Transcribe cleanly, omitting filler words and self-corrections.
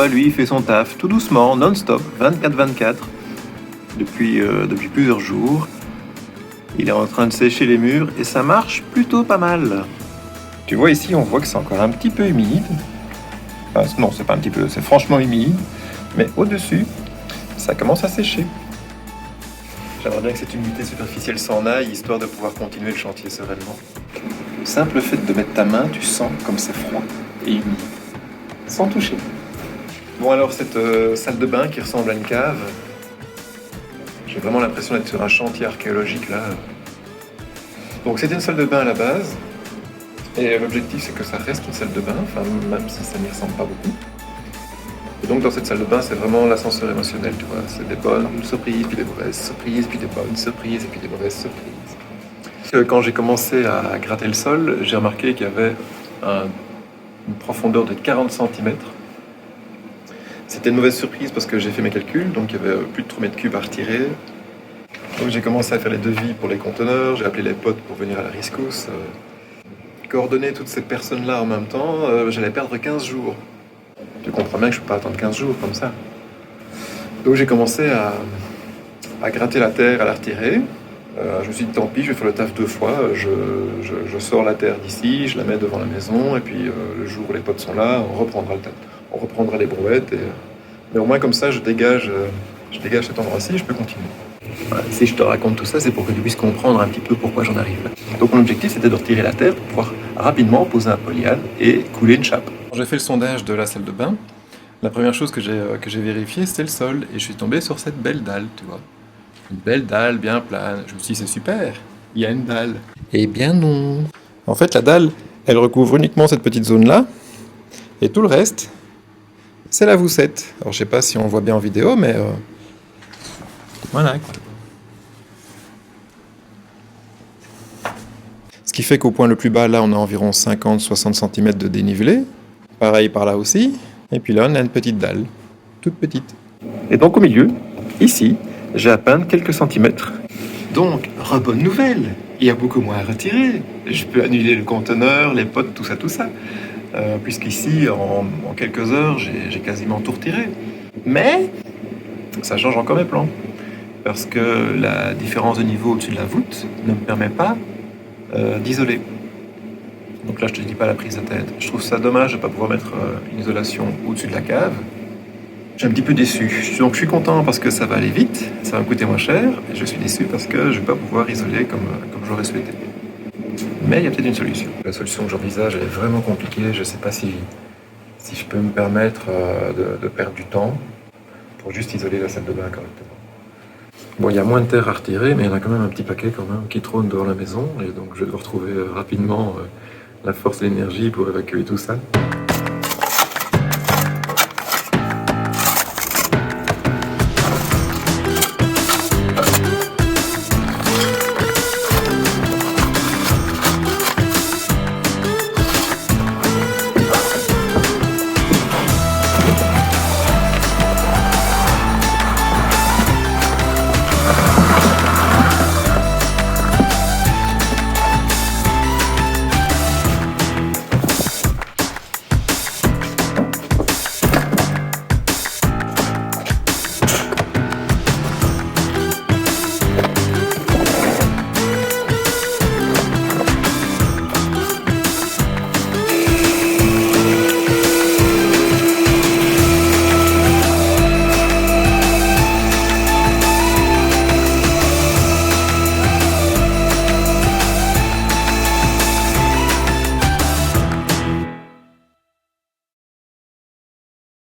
bah lui, il fait son taf tout doucement, non-stop, 24-24, depuis plusieurs jours. Il est en train de sécher les murs et ça marche plutôt pas mal. Tu vois ici, on voit que c'est encore un petit peu humide. Enfin, non, c'est pas un petit peu, c'est franchement humide. Mais au-dessus, ça commence à sécher. J'aimerais bien que cette humidité superficielle s'en aille, histoire de pouvoir continuer le chantier sereinement. Le simple fait de mettre ta main, tu sens comme c'est froid et humide, sans toucher. Bon alors, cette salle de bain qui ressemble à une cave, j'ai vraiment l'impression d'être sur un chantier archéologique là. Donc c'était une salle de bain à la base, et l'objectif c'est que ça reste une salle de bain, enfin même si ça n'y ressemble pas beaucoup. Et donc dans cette salle de bain, c'est vraiment l'ascenseur émotionnel, tu vois. C'est des bonnes surprises, puis des mauvaises surprises, puis des bonnes surprises, et puis des mauvaises surprises. Quand j'ai commencé à gratter le sol, j'ai remarqué qu'il y avait une profondeur de 40 cm. C'était une mauvaise surprise parce que j'ai fait mes calculs, donc il y avait plus de 3 mètres cubes à retirer. Donc j'ai commencé à faire les devis pour les conteneurs, j'ai appelé les potes pour venir à la rescousse. Coordonner toutes ces personnes-là en même temps, j'allais perdre 15 jours. Tu comprends bien que je ne peux pas attendre 15 jours comme ça. Donc j'ai commencé à gratter la terre, à la retirer. Je me suis dit, tant pis, je vais faire le taf 2 fois. Je sors la terre d'ici, je la mets devant la maison, et puis le jour où les potes sont là, on reprendra le taf. On reprendra les brouettes. Mais au moins comme ça, je dégage cet endroit-ci et je peux continuer. Voilà, si je te raconte tout ça, c'est pour que tu puisses comprendre un petit peu pourquoi j'en arrive là. Donc mon objectif, c'était de retirer la terre pour pouvoir rapidement poser un polyane et couler une chape. J'ai fait le sondage de la salle de bain. La première chose que j'ai vérifiée, c'était le sol. Et je suis tombé sur cette belle dalle, tu vois. Une belle dalle bien plane. Je me suis dit, c'est super, il y a une dalle. Eh bien non. En fait, la dalle, elle recouvre uniquement cette petite zone-là. Et tout le reste, c'est la voussette. Alors je sais pas si on voit bien en vidéo, mais voilà quoi. Ce qui fait qu'au point le plus bas, là, on a environ 50-60 cm de dénivelé. Pareil par là aussi. Et puis là, on a une petite dalle, toute petite. Et donc au milieu, ici, j'ai à peine quelques centimètres. Donc, bonne nouvelle, il y a beaucoup moins à retirer. Je peux annuler le conteneur, les potes, tout ça. Puisqu'ici, en quelques heures, j'ai quasiment tout retiré. Mais ça change encore mes plans. Parce que la différence de niveau au-dessus de la voûte ne me permet pas d'isoler. Donc là, je te dis pas la prise de tête. Je trouve ça dommage de ne pas pouvoir mettre une isolation au-dessus de la cave. Je suis un petit peu déçu. Donc je suis content parce que ça va aller vite, ça va me coûter moins cher. Et je suis déçu parce que je ne vais pas pouvoir isoler comme j'aurais souhaité. Mais il y a peut-être une solution. La solution que j'envisage, elle est vraiment compliquée. Je ne sais pas si je peux me permettre de perdre du temps pour juste isoler la salle de bain correctement. Bon, il y a moins de terre à retirer, mais il y en a quand même un petit paquet quand même qui trône devant la maison. Et donc je dois retrouver rapidement la force et l'énergie pour évacuer tout ça.